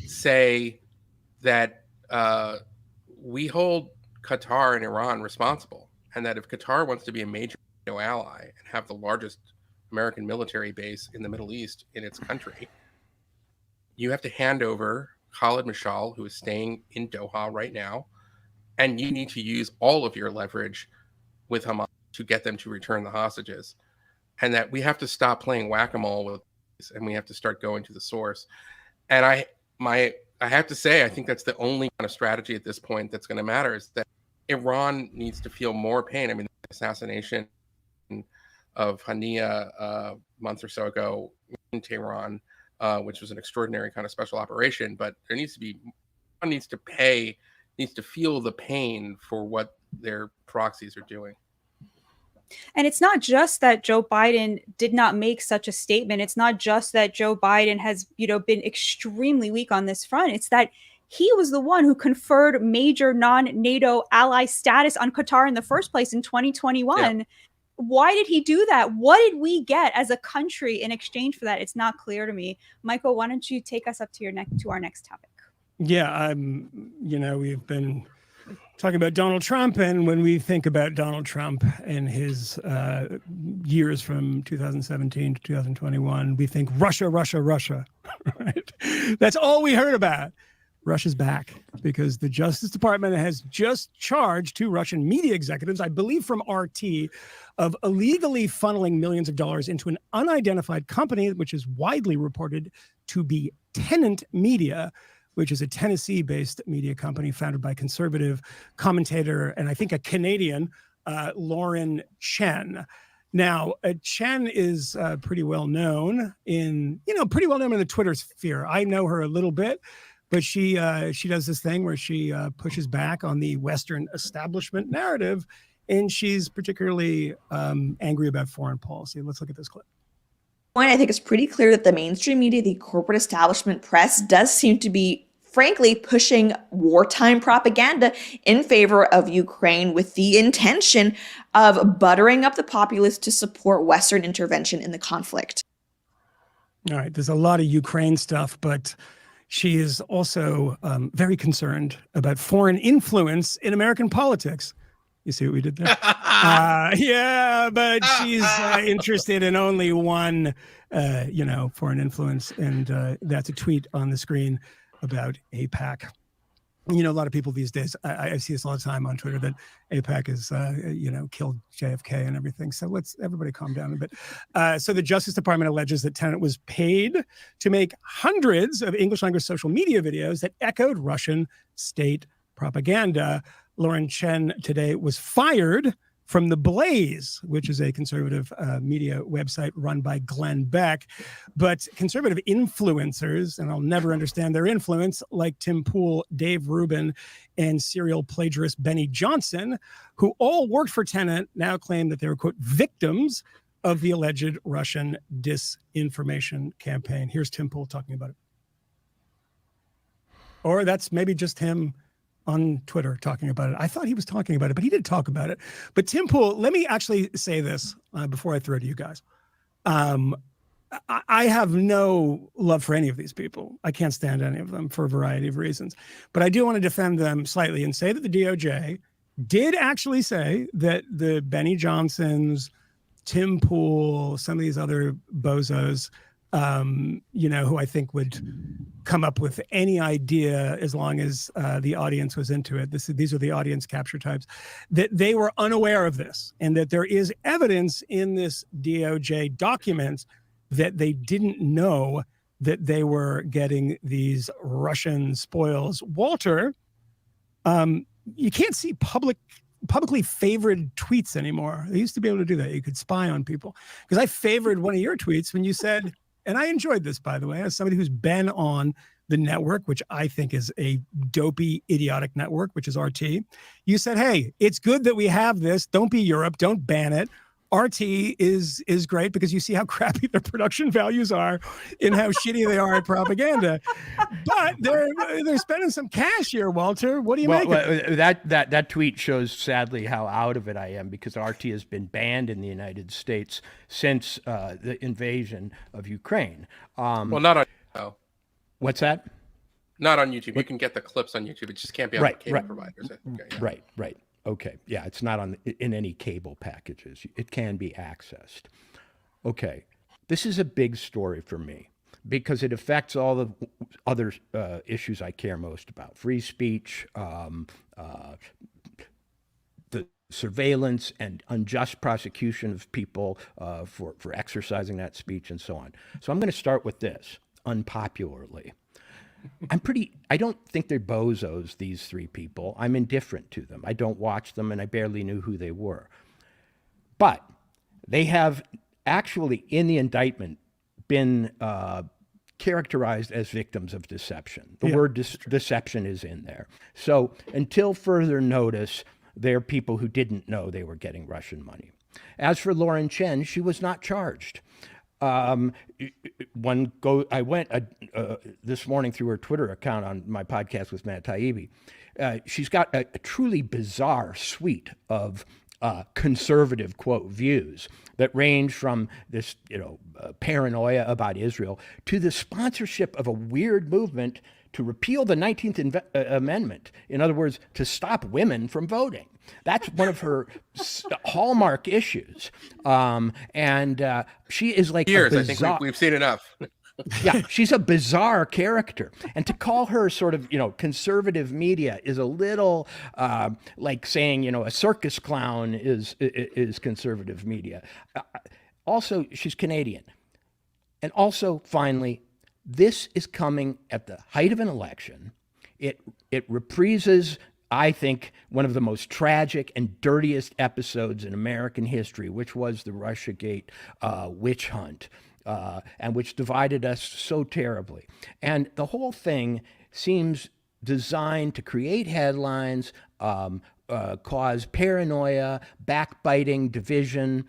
say that we hold Qatar and Iran responsible, and that if Qatar wants to be a major ally and have the largest American military base in the Middle East in its country, you have to hand over Khalid Mashal, who is staying in Doha right now, and you need to use all of your leverage with Hamas to get them to return the hostages. And that we have to stop playing whack-a-mole with this, and we have to start going to the source. And I have to say, I think that's the only kind of strategy at this point that's going to matter, is that Iran needs to feel more pain. I mean, the assassination of Hania a month or so ago in Tehran, which was an extraordinary kind of special operation, but there needs to be, needs to feel the pain for what their proxies are doing. And it's not just that Joe Biden did not make such a statement. It's not just that Joe Biden has, been extremely weak on this front. It's that he was the one who conferred major non-NATO ally status on Qatar in the first place in 2021. Yeah. Why did he do that? What did we get as a country in exchange for that? It's not clear to me. Michael, why don't you take us up to our next topic? Yeah, we've been talking about Donald Trump, and when we think about Donald Trump and his years from 2017 to 2021, we think Russia, right? That's all we heard about. Russia's back because the Justice Department has just charged 2 Russian media executives, I believe from RT, of illegally funneling millions of dollars into an unidentified company, which is widely reported to be Tenant Media, which is a Tennessee-based media company founded by conservative commentator and I think a Canadian, Lauren Chen. Now, Chen is pretty well known in the Twitter sphere. I know her a little bit, but she does this thing where she pushes back on the Western establishment narrative, and she's particularly angry about foreign policy. Let's look at this clip. I think it's pretty clear that the mainstream media, the corporate establishment press, does seem to be, frankly, pushing wartime propaganda in favor of Ukraine with the intention of buttering up the populace to support Western intervention in the conflict. All right, there's a lot of Ukraine stuff, but she is also very concerned about foreign influence in American politics. You see what we did there? Yeah, but she's interested in only one, foreign influence, and that's a tweet on the screen about AIPAC. A lot of people these days, I see this all the time on Twitter, that AIPAC is, killed JFK and everything. So let's everybody calm down a bit. So the Justice Department alleges that Tenet was paid to make hundreds of English language social media videos that echoed Russian state propaganda. Lauren Chen today was fired from The Blaze, which is a conservative media website run by Glenn Beck. But conservative influencers, and I'll never understand their influence, like Tim Pool, Dave Rubin, and serial plagiarist Benny Johnson, who all worked for Tenet, now claim that they were, quote, victims of the alleged Russian disinformation campaign. Here's Tim Pool talking about it. Or that's maybe just him on Twitter talking about it. I thought he was talking about it, but he did talk about it. But Tim Pool, let me actually say this before I throw it to you guys. I have no love for any of these people. I can't stand any of them for a variety of reasons. But I do want to defend them slightly and say that the DOJ did actually say that the Benny Johnsons, Tim Pool, some of these other bozos, who I think would come up with any idea as long as the audience was into it. These are the audience capture types, that they were unaware of this, and that there is evidence in this DOJ document that they didn't know that they were getting these Russian spoils. Walter, you can't see publicly favored tweets anymore. They used to be able to do that. You could spy on people. Because I favored one of your tweets when you said, and I enjoyed this, by the way, as somebody who's been on the network, which I think is a dopey, idiotic network, which is RT. You said, hey, it's good that we have this. Don't be Europe. Don't ban it. RT is great because you see how crappy their production values are and how shitty they are at propaganda. But they're spending some cash here, Walter. What do you make of it? That tweet shows sadly how out of it I am, because RT has been banned in the United States since the invasion of Ukraine. Well, not on. Oh. What's that? Not on YouTube. You can get the clips on YouTube. It just can't be on the cable providers. Okay, yeah. Right. Okay. Yeah, it's not in any cable packages. It can be accessed. Okay. This is a big story for me because it affects all the other issues I care most about. Free speech, the surveillance and unjust prosecution of people for exercising that speech and so on. So I'm going to start with this, unpopularly. I don't think they're bozos, these three people. I'm indifferent to them. I don't watch them, and I barely knew who they were. But they have actually, in the indictment, been characterized as victims of deception. The word deception is in there. So until further notice, they're people who didn't know they were getting Russian money. As for Lauren Chen, she was not charged. I went this morning through her Twitter account on my podcast with Matt Taibbi. She's got a truly bizarre suite of conservative, quote, views that range from this, paranoia about Israel to the sponsorship of a weird movement to repeal the 19th Amendment. In other words, to stop women from voting. That's one of her hallmark issues. And she is like years. I think we've seen enough. Yeah, she's a bizarre character. And to call her sort of, conservative media is a little like saying, a circus clown is conservative media. Also, she's Canadian. And also, finally, this is coming at the height of an election. It reprises, I think, one of the most tragic and dirtiest episodes in American history, which was the Russiagate witch hunt, and which divided us so terribly. And the whole thing seems designed to create headlines, cause paranoia, backbiting, division.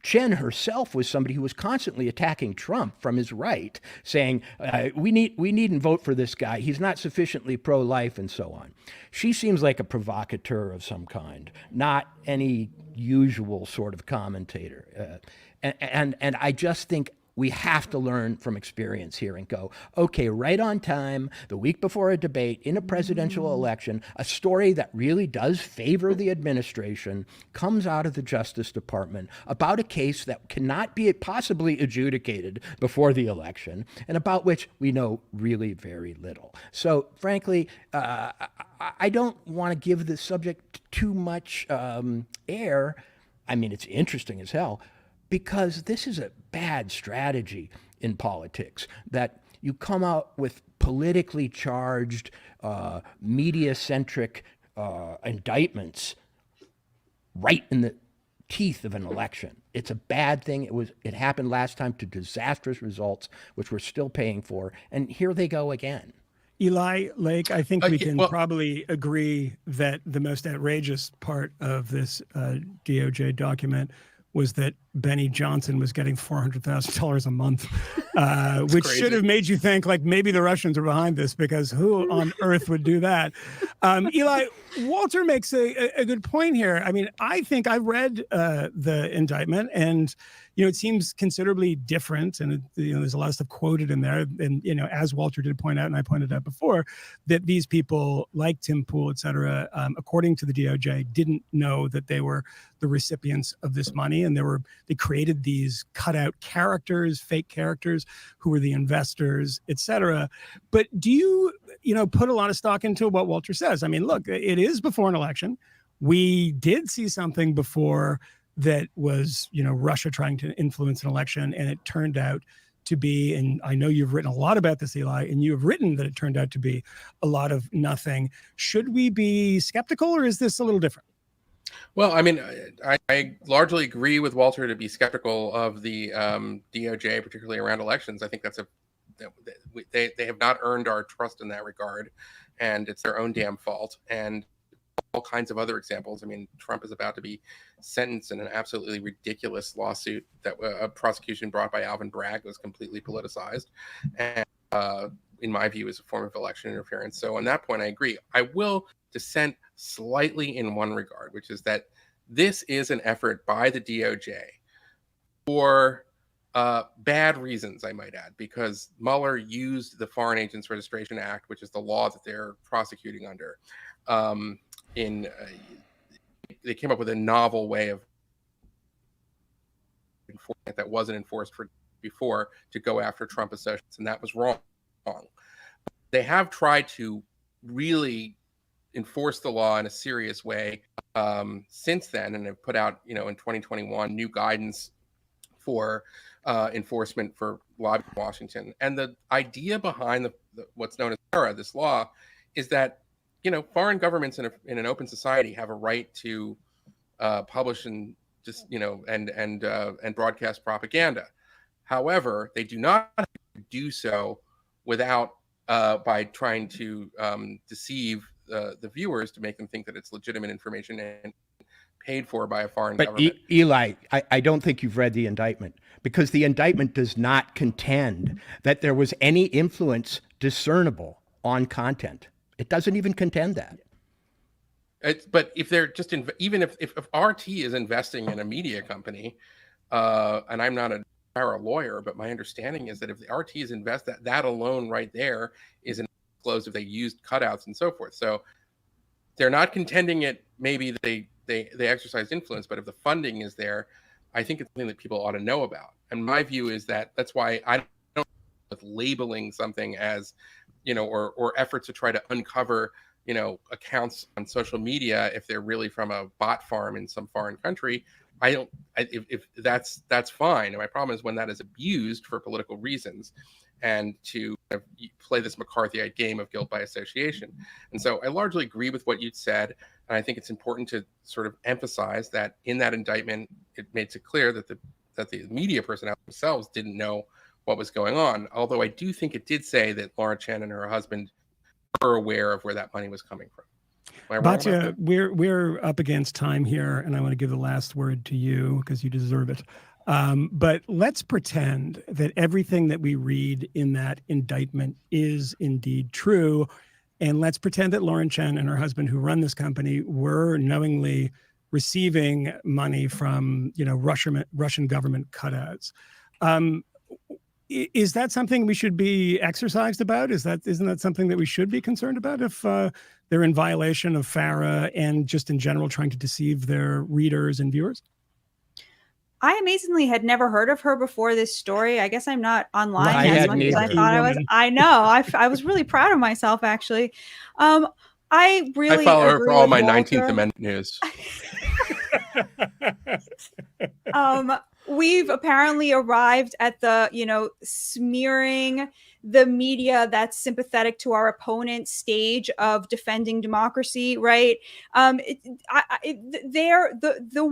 Chen herself was somebody who was constantly attacking Trump from his right, saying, we needn't vote for this guy. He's not sufficiently pro-life and so on. She seems like a provocateur of some kind, not any usual sort of commentator. And I just think we have to learn from experience here and go, okay, right on time, the week before a debate in a presidential election, a story that really does favor the administration comes out of the Justice Department about a case that cannot be possibly adjudicated before the election and about which we know really very little. So frankly, I don't want to give this subject too much air. I mean, it's interesting as hell, because this is a bad strategy in politics, that you come out with politically charged, media-centric indictments right in the teeth of an election. It's a bad thing. It happened last time to disastrous results, which we're still paying for, and here they go again. Eli Lake, I think we can probably agree that the most outrageous part of this DOJ document was that Benny Johnson was getting $400,000 a month, which crazy. should have made you think like maybe the Russians are behind this, because who on earth would do that? Eli, Walter makes a good point here. I mean, I think I read the indictment, and it seems considerably different, and there's a lot of stuff quoted in there, and as Walter did point out, and I pointed out before, that these people like Tim Pool, et cetera, according to the DOJ, didn't know that they were the recipients of this money, and they created these cutout characters, fake characters, who were the investors, et cetera. But do you put a lot of stock into what Walter says? I mean, look, it is before an election. We did see something before that was, Russia trying to influence an election, and it turned out to be, and I know you've written a lot about this, Eli, and you have written that it turned out to be a lot of nothing. Should we be skeptical, or is this a little different? Well, I mean, I largely agree with Walter to be skeptical of the DOJ, particularly around elections. I think that's a they have not earned our trust in that regard, and it's their own damn fault. And all kinds of other examples. I mean, Trump is about to be sentenced in an absolutely ridiculous lawsuit that a prosecution brought by Alvin Bragg was completely politicized, and in my view, is a form of election interference. So on that point, I agree. I will dissent slightly in one regard, which is that this is an effort by the DOJ for bad reasons, I might add, because Mueller used the Foreign Agents Registration Act, which is the law that they're prosecuting under. They came up with a novel way of enforcing it that wasn't enforced before to go after Trump associates, and that was wrong. They have tried to really enforce the law in a serious way since then, and have put out, in 2021, new guidance for enforcement for lobbying in Washington. And the idea behind what's known as FARA, this law, is that foreign governments in an open society have a right to publish and just and broadcast propaganda. However, they do not do so without by trying to deceive the viewers to make them think that it's legitimate information and paid for by a foreign government. Eli, I don't think you've read the indictment, because the indictment does not contend that there was any influence discernible on content. It doesn't even contend that. But if they're just even if RT is investing in a media company, and I'm not a lawyer, but my understanding is that if the RT is that alone right there is disclosed if they used cutouts and so forth. So they're not contending it. Maybe they exercise influence, but if the funding is there, I think it's something that people ought to know about. And my view is that's why I don't with labeling something as, or efforts to try to uncover, accounts on social media if they're really from a bot farm in some foreign country. If that's fine. And my problem is when that is abused for political reasons and to play this McCarthyite game of guilt by association. And so I largely agree with what you said. And I think it's important to sort of emphasize that in that indictment, it makes it clear that the media personnel themselves didn't know what was going on. Although I do think it did say that Laura Chen and her husband were aware of where that money was coming from. Batya, we're up against time here, and I want to give the last word to you because you deserve it. But let's pretend that everything that we read in that indictment is indeed true. And let's pretend that Lauren Chen and her husband, who run this company, were knowingly receiving money from, Russian government cutouts. Is that something we should be exercised about? Isn't that something that we should be concerned about if they're in violation of FARA and just in general trying to deceive their readers and viewers? I amazingly had never heard of her before this story. I guess I'm not online I as much as I thought I was. I know. I was really proud of myself, actually. I follow her for all my 19th Amendment news. We've apparently arrived at the, smearing the media that's sympathetic to our opponent stage of defending democracy, right? The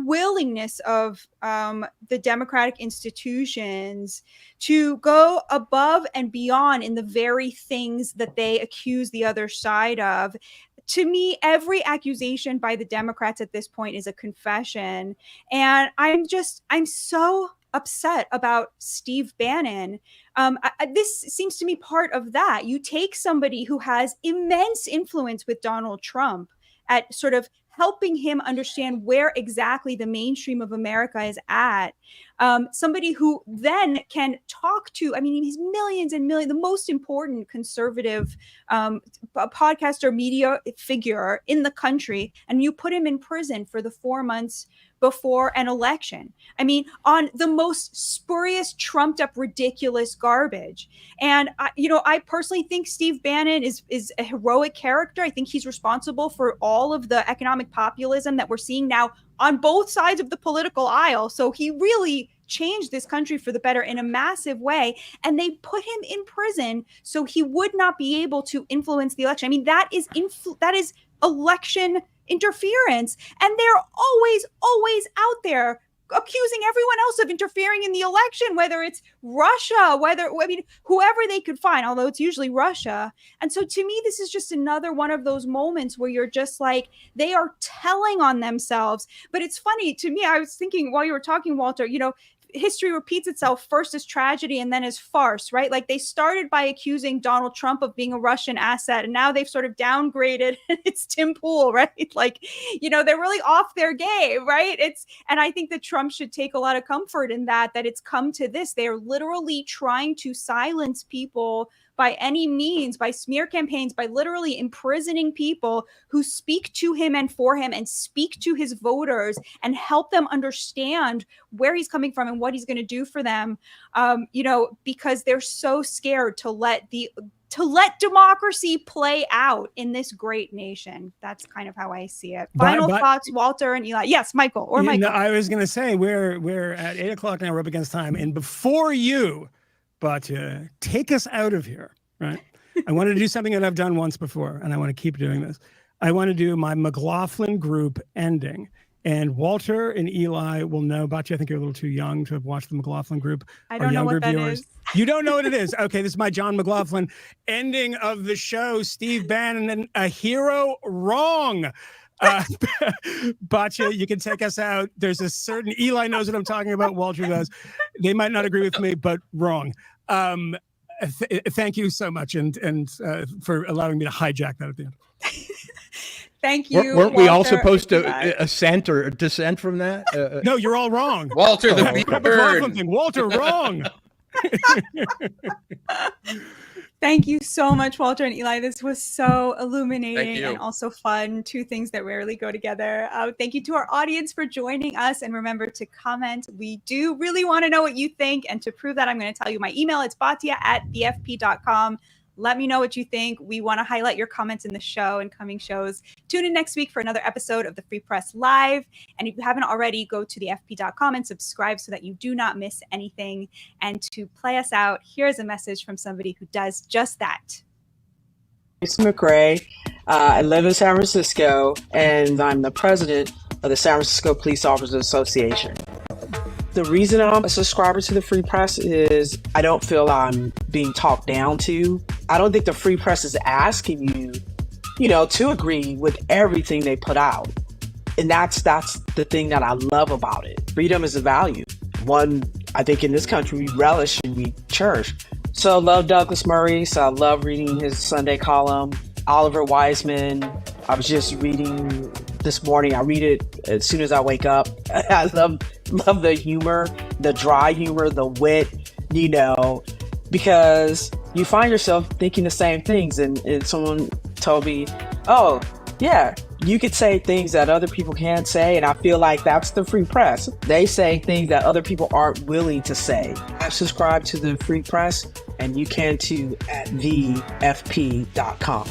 willingness of the democratic institutions to go above and beyond in the very things that they accuse the other side of. To me, every accusation by the Democrats at this point is a confession. And I'm so upset about Steve Bannon. This seems to me part of that. You take somebody who has immense influence with Donald Trump at sort of helping him understand where exactly the mainstream of America is at. Somebody who then can talk to, he's millions and millions, the most important conservative podcaster media figure in the country, and you put him in prison for the 4 months before an election. On the most spurious, trumped up, ridiculous garbage. And I personally think Steve Bannon is a heroic character. I think he's responsible for all of the economic populism that we're seeing now on both sides of the political aisle. So he really changed this country for the better in a massive way. And they put him in prison so he would not be able to influence the election. That is election interference. And they're always out there accusing everyone else of interfering in the election, whether it's Russia, whoever they could find, although it's usually Russia. And so to me, this is just another one of those moments where you're just like, they are telling on themselves. But it's funny to me, I was thinking while you were talking, Walter, history repeats itself first as tragedy and then as farce, right? Like they started by accusing Donald Trump of being a Russian asset, and now they've sort of downgraded. It's Tim Pool, right? Like, they're really off their game, right? And I think that Trump should take a lot of comfort in that it's come to this. They are literally trying to silence people by any means, by smear campaigns, by literally imprisoning people who speak to him and for him and speak to his voters and help them understand where he's coming from and what he's going to do for them, because they're so scared to let democracy play out in this great nation. That's kind of how I see it. Final thoughts, Walter and Eli. Yes, Michael or Michael. I was going to say we're at 8:00 now. We're up against time, and before you, Batya, take us out of here, right? I want to do something that I've done once before, and I want to keep doing this. I want to do my McLaughlin group ending. And Walter and Eli will know. Batya, I think you're a little too young to have watched the McLaughlin group. I don't know what that is. You don't know what it is? Okay, this is my John McLaughlin ending of the show. Steve Bannon, a hero wrong. Batya, you can take us out. There's a certain Eli knows what I'm talking about. Walter does. They might not agree with me, but wrong. Thank you so much, and for allowing me to hijack that at the end. Thank you. Weren't we all Walter, supposed to assent or dissent from that? No, you're all wrong. Walter the McLaughlin thing. Walter, wrong. Thank you so much, Walter and Eli. This was so illuminating and also fun. Two things that rarely go together. Thank you to our audience for joining us. And remember to comment. We do really want to know what you think. And to prove that, I'm going to tell you my email. It's batya@thefp.com. Let me know what you think. We want to highlight your comments in the show and coming shows. Tune in next week for another episode of the Free Press Live. And if you haven't already, go to thefp.com and subscribe so that you do not miss anything. And to play us out, here's a message from somebody who does just that. It's McRae. I live in San Francisco, and I'm the president of the San Francisco Police Officers Association. The reason I'm a subscriber to the Free Press is I don't feel I'm being talked down to. I don't think the Free Press is asking you, to agree with everything they put out. And that's the thing that I love about it. Freedom is a value. One, I think in this country, we relish and we cherish. So I love Douglas Murray, so I love reading his Sunday column. Oliver Wiseman, I was just reading this morning. I read it as soon as I wake up. I love the humor, the dry humor, the wit, because you find yourself thinking the same things. And someone told me, oh, yeah, you could say things that other people can't say. And I feel like that's the Free Press. They say things that other people aren't willing to say. I subscribe to the Free Press, and you can too at thefp.com.